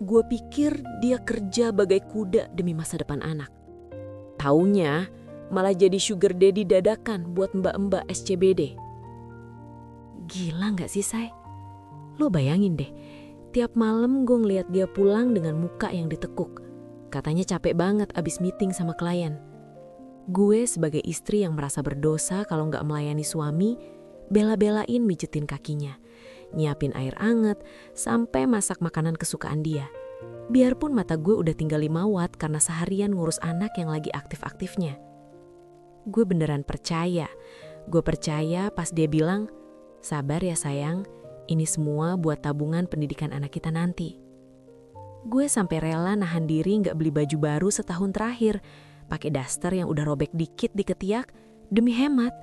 Gue pikir dia kerja bagai kuda demi masa depan anak. Taunya malah jadi sugar daddy dadakan buat mbak-mbak SCBD. Gila gak sih, Say? Lo bayangin deh, tiap malam gue ngeliat dia pulang dengan muka yang ditekuk. Katanya capek banget abis meeting sama klien. Gue sebagai istri yang merasa berdosa kalau gak melayani suami, bela-belain mijetin kakinya, nyiapin air anget, sampai masak makanan kesukaan dia. Biarpun mata gue udah tinggal 5 watt karena seharian ngurus anak yang lagi aktif-aktifnya. Gue beneran percaya. Gue percaya pas dia bilang, "Sabar ya sayang, ini semua buat tabungan pendidikan anak kita nanti." Gue sampai rela nahan diri gak beli baju baru setahun terakhir, pakai daster yang udah robek dikit di ketiak demi hemat.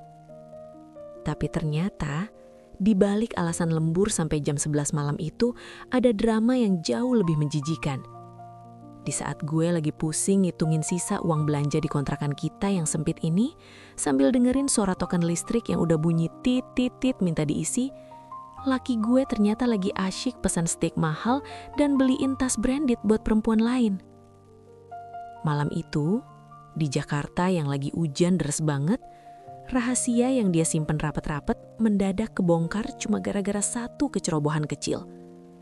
Tapi ternyata di balik alasan lembur sampai jam 11 malam itu ada drama yang jauh lebih menjijikan. Di saat gue lagi pusing ngitungin sisa uang belanja di kontrakan kita yang sempit ini, sambil dengerin suara token listrik yang udah bunyi tit-tit-tit minta diisi, laki gue ternyata lagi asyik pesan steak mahal dan beliin tas branded buat perempuan lain. Malam itu, di Jakarta yang lagi hujan deras banget, rahasia yang dia simpen rapet-rapet mendadak kebongkar cuma gara-gara satu kecerobohan kecil.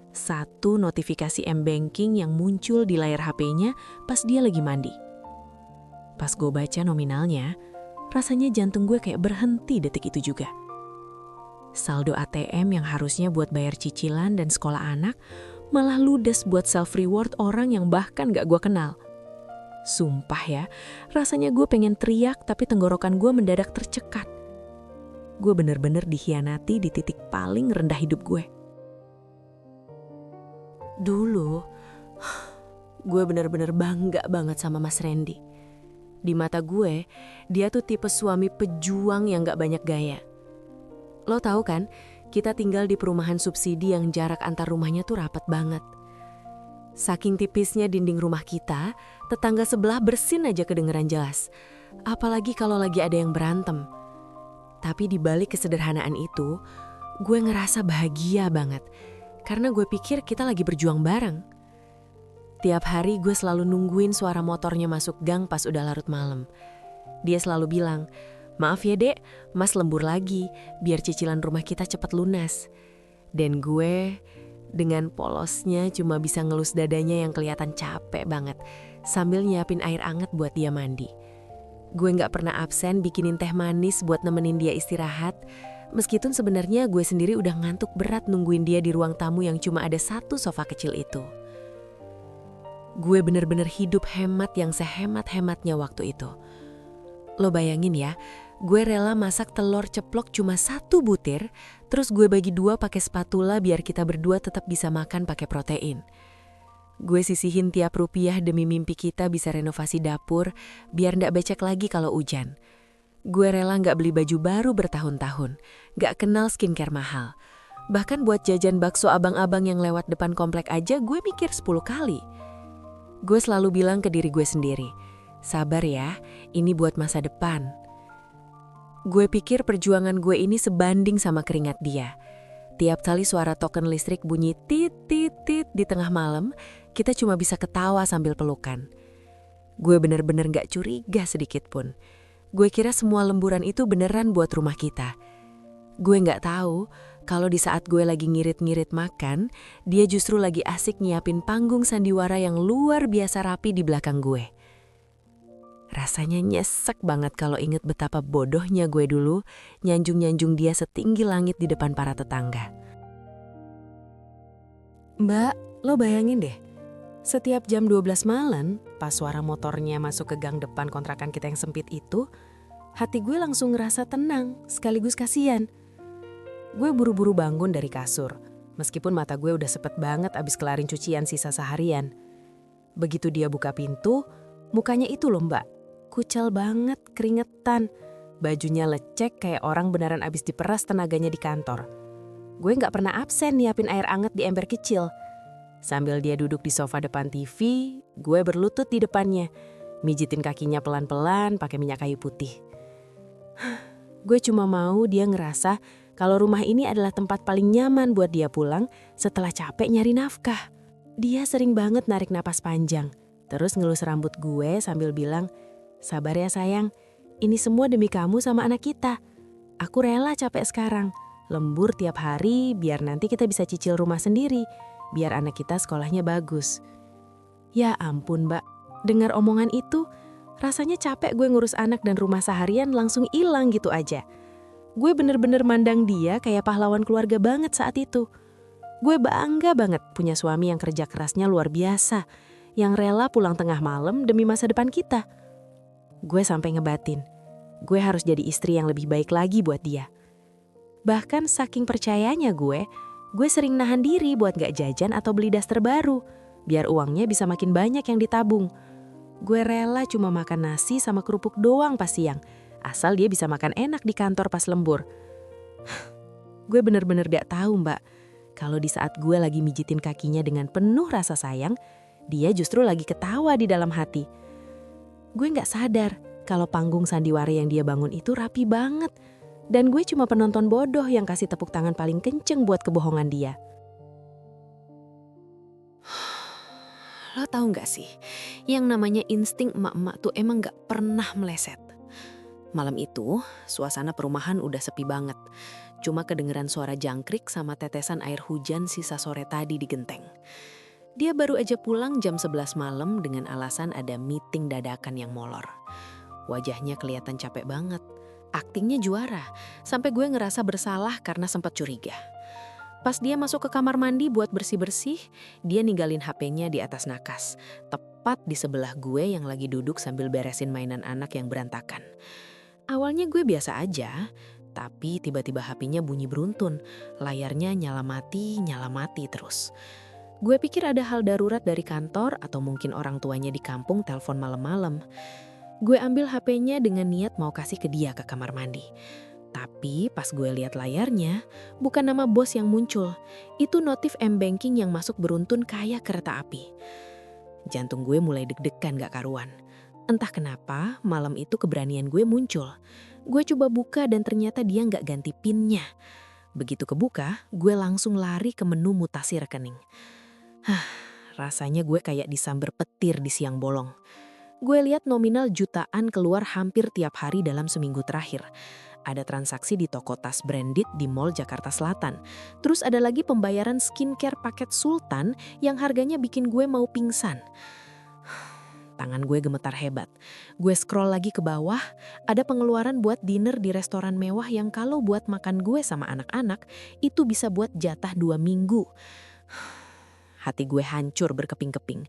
Satu notifikasi M-Banking yang muncul di layar HP-nya pas dia lagi mandi. Pas gue baca nominalnya, rasanya jantung gue kayak berhenti detik itu juga. Saldo ATM yang harusnya buat bayar cicilan dan sekolah anak, malah ludes buat self-reward orang yang bahkan gak gue kenal. Sumpah ya, rasanya gue pengen teriak tapi tenggorokan gue mendadak tercekat. Gue bener-bener dikhianati di titik paling rendah hidup gue. Dulu, gue bener-bener bangga banget sama Mas Randy. Di mata gue, dia tuh tipe suami pejuang yang gak banyak gaya. Lo tahu kan, kita tinggal di perumahan subsidi yang jarak antar rumahnya tuh rapat banget. Saking tipisnya dinding rumah kita, tetangga sebelah bersin aja kedengeran jelas. Apalagi kalau lagi ada yang berantem. Tapi di balik kesederhanaan itu, gue ngerasa bahagia banget. Karena gue pikir kita lagi berjuang bareng. Tiap hari gue selalu nungguin suara motornya masuk gang pas udah larut malam. Dia selalu bilang, "Maaf ya dek, mas lembur lagi, biar cicilan rumah kita cepat lunas." Dan gue dengan polosnya cuma bisa ngelus dadanya yang kelihatan capek banget sambil nyiapin air anget buat dia mandi. Gue gak pernah absen bikinin teh manis buat nemenin dia istirahat, meskipun sebenarnya gue sendiri udah ngantuk berat nungguin dia di ruang tamu yang cuma ada satu sofa kecil itu. Gue bener-bener hidup hemat yang sehemat-hematnya waktu itu. Lo bayangin ya, gue rela masak telur ceplok cuma 1 butir, terus gue bagi 2 pakai spatula biar kita berdua tetap bisa makan pakai protein. Gue sisihin tiap rupiah demi mimpi kita bisa renovasi dapur, biar ndak becek lagi kalau hujan. Gue rela nggak beli baju baru bertahun-tahun, nggak kenal skincare mahal. Bahkan buat jajan bakso abang-abang yang lewat depan komplek aja gue mikir 10 kali. Gue selalu bilang ke diri gue sendiri, sabar ya, ini buat masa depan. Gue pikir perjuangan gue ini sebanding sama keringat dia. Tiap kali suara token listrik bunyi tit-tit-tit di tengah malam, kita cuma bisa ketawa sambil pelukan. Gue bener-bener gak curiga sedikit pun. Gue kira semua lemburan itu beneran buat rumah kita. Gue gak tahu kalau di saat gue lagi ngirit-ngirit makan, dia justru lagi asik nyiapin panggung sandiwara yang luar biasa rapi di belakang gue. Rasanya nyesek banget kalau inget betapa bodohnya gue dulu nyanjung-nyanjung dia setinggi langit di depan para tetangga. Mbak, lo bayangin deh, setiap jam 12 malam, pas suara motornya masuk ke gang depan kontrakan kita yang sempit itu, hati gue langsung ngerasa tenang sekaligus kasihan. Gue buru-buru bangun dari kasur, meskipun mata gue udah sepet banget abis kelarin cucian sisa seharian. Begitu dia buka pintu, mukanya itu loh mbak, kucel banget, keringetan. Bajunya lecek kayak orang beneran abis diperas tenaganya di kantor. Gue gak pernah absen nyiapin air anget di ember kecil. Sambil dia duduk di sofa depan TV, gue berlutut di depannya, mijitin kakinya pelan-pelan pakai minyak kayu putih. Gue cuma mau dia ngerasa kalau rumah ini adalah tempat paling nyaman buat dia pulang setelah capek nyari nafkah. Dia sering banget narik napas panjang, terus ngelus rambut gue sambil bilang, "Sabar ya sayang, ini semua demi kamu sama anak kita. Aku rela capek sekarang, lembur tiap hari biar nanti kita bisa cicil rumah sendiri, biar anak kita sekolahnya bagus." Ya ampun Mbak, dengar omongan itu, rasanya capek gue ngurus anak dan rumah seharian langsung hilang gitu aja. Gue bener-bener mandang dia kayak pahlawan keluarga banget saat itu. Gue bangga banget punya suami yang kerja kerasnya luar biasa, yang rela pulang tengah malam demi masa depan kita. Gue sampai ngebatin, gue harus jadi istri yang lebih baik lagi buat dia. Bahkan saking percayanya gue sering nahan diri buat gak jajan atau beli daster baru, biar uangnya bisa makin banyak yang ditabung. Gue rela cuma makan nasi sama kerupuk doang pas siang, asal dia bisa makan enak di kantor pas lembur. Gue bener-bener gak tahu Mbak, kalau di saat gue lagi mijitin kakinya dengan penuh rasa sayang, dia justru lagi ketawa di dalam hati. Gue gak sadar kalau panggung sandiwara yang dia bangun itu rapi banget. Dan gue cuma penonton bodoh yang kasih tepuk tangan paling kenceng buat kebohongan dia. Lo tahu gak sih, yang namanya insting emak-emak tuh emang gak pernah meleset. Malam itu, suasana perumahan udah sepi banget. Cuma kedengeran suara jangkrik sama tetesan air hujan sisa sore tadi di genteng. Dia baru aja pulang jam 11 malam dengan alasan ada meeting dadakan yang molor. Wajahnya kelihatan capek banget. Aktingnya juara, sampai gue ngerasa bersalah karena sempat curiga. Pas dia masuk ke kamar mandi buat bersih-bersih, dia ninggalin HP-nya di atas nakas. Tepat di sebelah gue yang lagi duduk sambil beresin mainan anak yang berantakan. Awalnya gue biasa aja, tapi tiba-tiba HP-nya bunyi beruntun, layarnya nyala mati terus. Gue pikir ada hal darurat dari kantor atau mungkin orang tuanya di kampung telepon malam-malam. Gue ambil HP-nya dengan niat mau kasih ke dia ke kamar mandi. Tapi pas gue lihat layarnya, bukan nama bos yang muncul. Itu notif M-Banking yang masuk beruntun kayak kereta api. Jantung gue mulai deg-degan gak karuan. Entah kenapa malam itu keberanian gue muncul. Gue coba buka dan ternyata dia gak ganti PIN-nya. Begitu kebuka, gue langsung lari ke menu mutasi rekening. Rasanya gue kayak disamber petir di siang bolong. Gue lihat nominal jutaan keluar hampir tiap hari dalam seminggu terakhir. Ada transaksi di toko tas branded di Mall Jakarta Selatan. Terus ada lagi pembayaran skincare paket Sultan yang harganya bikin gue mau pingsan. Tangan gue gemetar hebat. Gue scroll lagi ke bawah, ada pengeluaran buat dinner di restoran mewah yang kalau buat makan gue sama anak-anak, itu bisa buat jatah 2 minggu. Hati gue hancur berkeping-keping.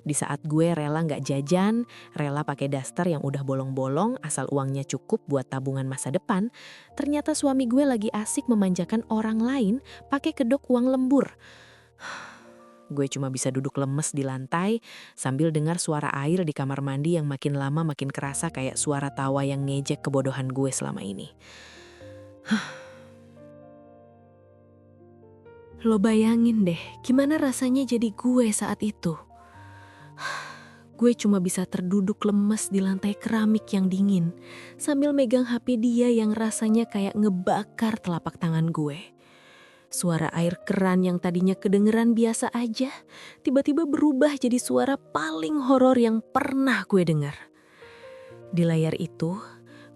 Di saat gue rela gak jajan, rela pakai daster yang udah bolong-bolong asal uangnya cukup buat tabungan masa depan, ternyata suami gue lagi asik memanjakan orang lain pakai kedok uang lembur. Gue cuma bisa duduk lemes di lantai sambil dengar suara air di kamar mandi yang makin lama makin kerasa kayak suara tawa yang ngejek kebodohan gue selama ini. Lo bayangin deh gimana rasanya jadi gue saat itu. Gue cuma bisa terduduk lemes di lantai keramik yang dingin sambil megang HP dia yang rasanya kayak ngebakar telapak tangan gue. Suara air keran yang tadinya kedengeran biasa aja, tiba-tiba berubah jadi suara paling horor yang pernah gue dengar. Di layar itu,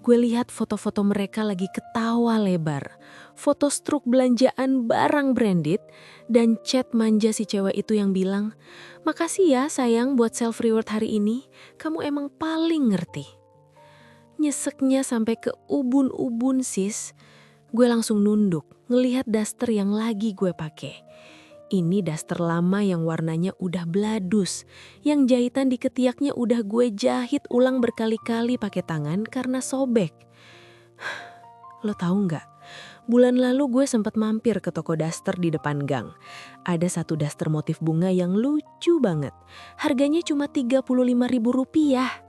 gue lihat foto-foto mereka lagi ketawa lebar, foto struk belanjaan barang branded, dan chat manja si cewek itu yang bilang, "Makasih ya sayang buat self reward hari ini, kamu emang paling ngerti." Nyeseknya sampai ke ubun-ubun sis. Gue langsung nunduk, ngelihat daster yang lagi gue pakai. Ini daster lama yang warnanya udah bladus, yang jahitan di ketiaknya udah gue jahit ulang berkali-kali pakai tangan karena sobek. Lo tahu nggak? Bulan lalu gue sempat mampir ke toko daster di depan gang. Ada satu daster motif bunga yang lucu banget. Harganya cuma Rp35.000.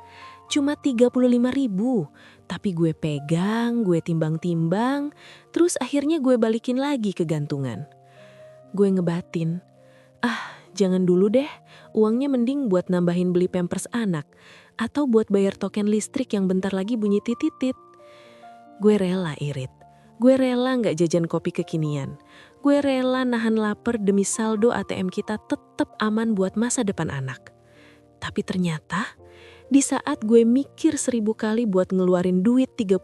Cuma Rp35.000, tapi gue pegang, gue timbang-timbang, terus akhirnya gue balikin lagi ke gantungan. Gue ngebatin, jangan dulu deh, uangnya mending buat nambahin beli pampers anak, atau buat bayar token listrik yang bentar lagi bunyi titit. Gue rela irit, gue rela gak jajan kopi kekinian, Gue rela nahan lapar demi saldo ATM kita tetap aman buat masa depan anak. Tapi ternyata di saat gue mikir 1000 kali buat ngeluarin duit 35.000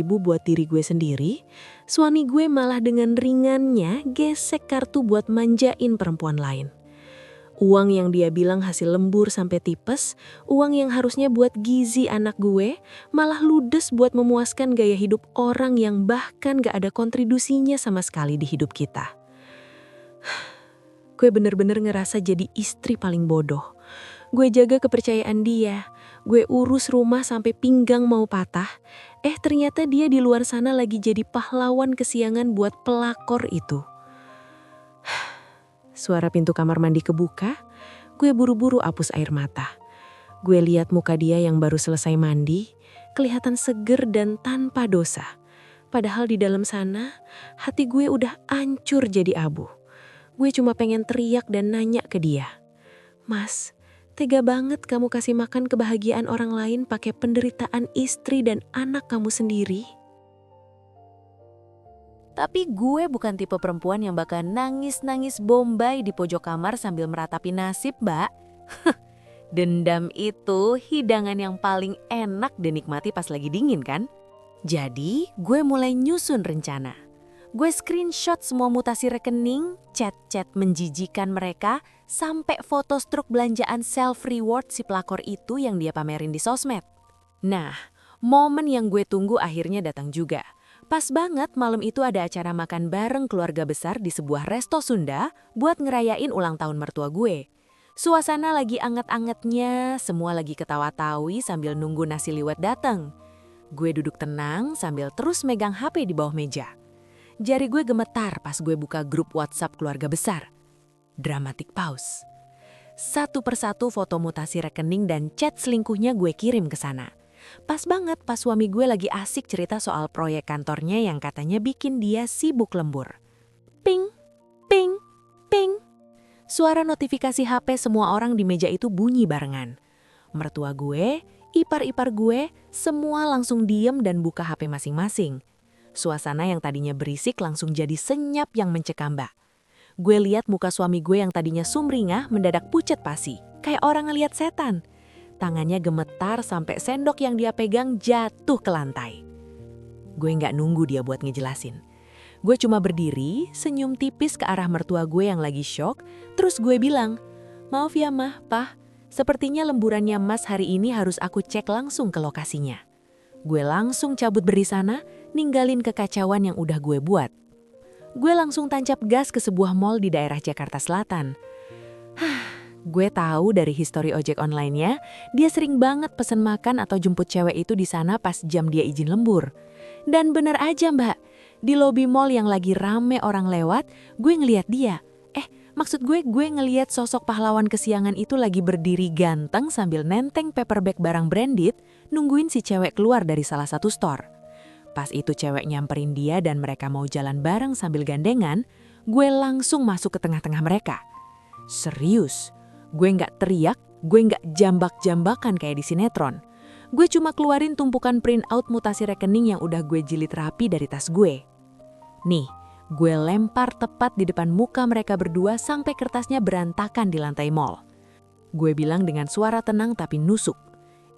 buat diri gue sendiri, suami gue malah dengan ringannya gesek kartu buat manjain perempuan lain. Uang yang dia bilang hasil lembur sampai tipes, uang yang harusnya buat gizi anak gue, malah ludes buat memuaskan gaya hidup orang yang bahkan gak ada kontribusinya sama sekali di hidup kita. Gue bener-bener ngerasa jadi istri paling bodoh. Gue jaga kepercayaan dia, gue urus rumah sampai pinggang mau patah. Ternyata dia di luar sana lagi jadi pahlawan kesiangan buat pelakor itu. Suara pintu kamar mandi kebuka, gue buru-buru hapus air mata. Gue lihat muka dia yang baru selesai mandi, kelihatan seger dan tanpa dosa. Padahal di dalam sana, hati gue udah hancur jadi abu. Gue cuma pengen teriak dan nanya ke dia, "Mas, tega banget kamu kasih makan kebahagiaan orang lain pakai penderitaan istri dan anak kamu sendiri." Tapi gue bukan tipe perempuan yang bakal nangis-nangis bombay di pojok kamar sambil meratapi nasib, Mbak. Dendam itu hidangan yang paling enak dinikmati pas lagi dingin kan? Jadi gue mulai nyusun rencana. Gue screenshot semua mutasi rekening, chat-chat menjijikan mereka, sampai foto struk belanjaan self-reward si pelakor itu yang dia pamerin di sosmed. Nah, momen yang gue tunggu akhirnya datang juga. Pas banget malam itu ada acara makan bareng keluarga besar di sebuah resto Sunda buat ngerayain ulang tahun mertua gue. Suasana lagi anget-angetnya, semua lagi ketawa-tawi sambil nunggu nasi liwet datang. Gue duduk tenang sambil terus megang HP di bawah meja. Jari gue gemetar pas gue buka grup WhatsApp keluarga besar. Dramatic pause. Satu persatu foto mutasi rekening dan chat selingkuhnya gue kirim ke sana. Pas banget pas suami gue lagi asik cerita soal proyek kantornya yang katanya bikin dia sibuk lembur. Ping, ping, ping. Suara notifikasi HP semua orang di meja itu bunyi barengan. Mertua gue, ipar-ipar gue, semua langsung diem dan buka HP masing-masing. Suasana yang tadinya berisik langsung jadi senyap yang mencekam, Mbak. Gue lihat muka suami gue yang tadinya sumringah mendadak pucet pasi, kayak orang ngeliat setan. Tangannya gemetar sampai sendok yang dia pegang jatuh ke lantai. Gue nggak nunggu dia buat ngejelasin. Gue cuma berdiri, senyum tipis ke arah mertua gue yang lagi syok, terus gue bilang, "Maaf ya Mah, Pah, sepertinya lemburannya Mas hari ini harus aku cek langsung ke lokasinya." Gue langsung cabut dari sana, ninggalin kekacauan yang udah gue buat. Gue langsung tancap gas ke sebuah mall di daerah Jakarta Selatan. Gue tahu dari histori ojek online-nya, dia sering banget pesen makan atau jemput cewek itu di sana pas jam dia izin lembur. Dan bener aja Mbak, di lobi mall yang lagi rame orang lewat, gue ngeliat dia. Maksud gue ngeliat sosok pahlawan kesiangan itu lagi berdiri ganteng sambil nenteng paperback barang branded, nungguin si cewek keluar dari salah satu store. Pas itu cewek nyamperin dia dan mereka mau jalan bareng sambil gandengan, gue langsung masuk ke tengah-tengah mereka. Serius. Gue nggak teriak, gue nggak jambak-jambakan kayak di sinetron. Gue cuma keluarin tumpukan print out mutasi rekening yang udah gue jilid rapi dari tas gue. Nih, gue lempar tepat di depan muka mereka berdua sampai kertasnya berantakan di lantai mall. Gue bilang dengan suara tenang tapi nusuk.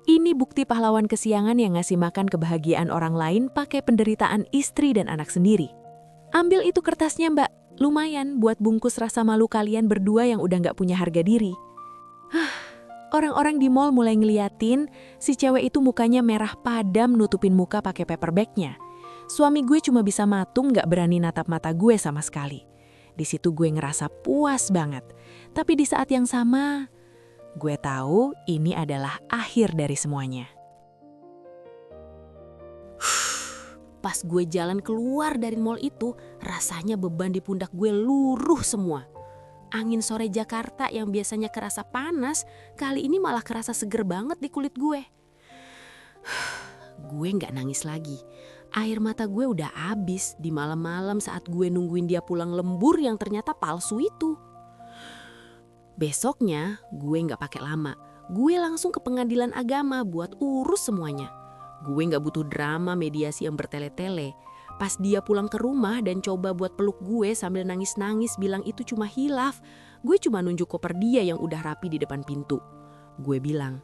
Ini bukti pahlawan kesiangan yang ngasih makan kebahagiaan orang lain pakai penderitaan istri dan anak sendiri. Ambil itu kertasnya Mbak, lumayan buat bungkus rasa malu kalian berdua yang udah nggak punya harga diri. Orang-orang di mall mulai ngeliatin si cewek itu mukanya merah padam nutupin muka pakai paperbacknya. Suami gue cuma bisa matung gak berani natap mata gue sama sekali. Di situ gue ngerasa puas banget. Tapi di saat yang sama, gue tahu ini adalah akhir dari semuanya. Pas gue jalan keluar dari mall itu, rasanya beban di pundak gue luruh semua. Angin sore Jakarta yang biasanya kerasa panas, kali ini malah kerasa seger banget di kulit gue. Gue gak nangis lagi. Air mata gue udah habis di malam-malam saat gue nungguin dia pulang lembur yang ternyata palsu itu. Besoknya gue gak pakai lama. Gue langsung ke pengadilan agama buat urus semuanya. Gue gak butuh drama mediasi yang bertele-tele. Pas dia pulang ke rumah dan coba buat peluk gue sambil nangis-nangis bilang itu cuma hilaf, gue cuma nunjuk koper dia yang udah rapi di depan pintu. Gue bilang,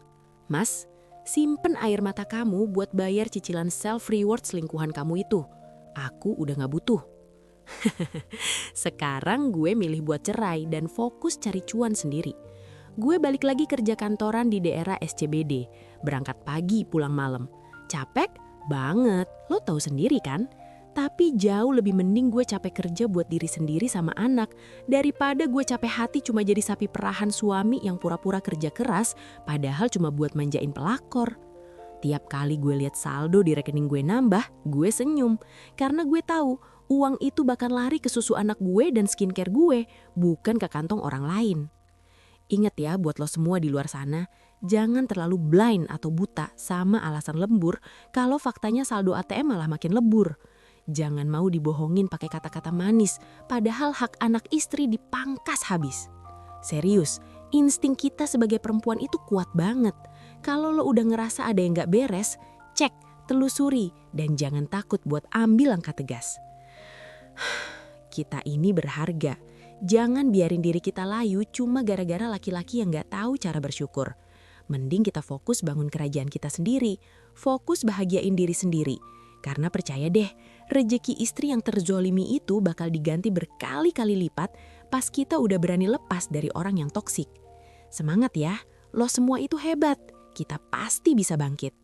"Mas, simpen air mata kamu buat bayar cicilan self-reward selingkuhan kamu itu. Aku udah gak butuh." Sekarang gue milih buat cerai dan fokus cari cuan sendiri. Gue balik lagi kerja kantoran di daerah SCBD, berangkat pagi pulang malam. Capek banget, lo tahu sendiri kan? Tapi jauh lebih mending gue capek kerja buat diri sendiri sama anak daripada gue capek hati cuma jadi sapi perahan suami yang pura-pura kerja keras padahal cuma buat manjain pelakor. Tiap kali gue lihat saldo di rekening gue nambah, gue senyum. Karena gue tahu uang itu bakal lari ke susu anak gue dan skincare gue, bukan ke kantong orang lain. Ingat ya buat lo semua di luar sana, jangan terlalu blind atau buta sama alasan lembur kalau faktanya saldo ATM malah makin lebur. Jangan mau dibohongin pakai kata-kata manis, padahal hak anak istri dipangkas habis. Serius, insting kita sebagai perempuan itu kuat banget. Kalau lo udah ngerasa ada yang gak beres, cek, telusuri, dan jangan takut buat ambil langkah tegas. Kita ini berharga. Jangan biarin diri kita layu cuma gara-gara laki-laki yang gak tahu cara bersyukur. Mending kita fokus bangun kerajaan kita sendiri, fokus bahagiain diri sendiri. Karena percaya deh, rejeki istri yang terzolimi itu bakal diganti berkali-kali lipat pas kita udah berani lepas dari orang yang toksik. Semangat ya, lo semua itu hebat, kita pasti bisa bangkit.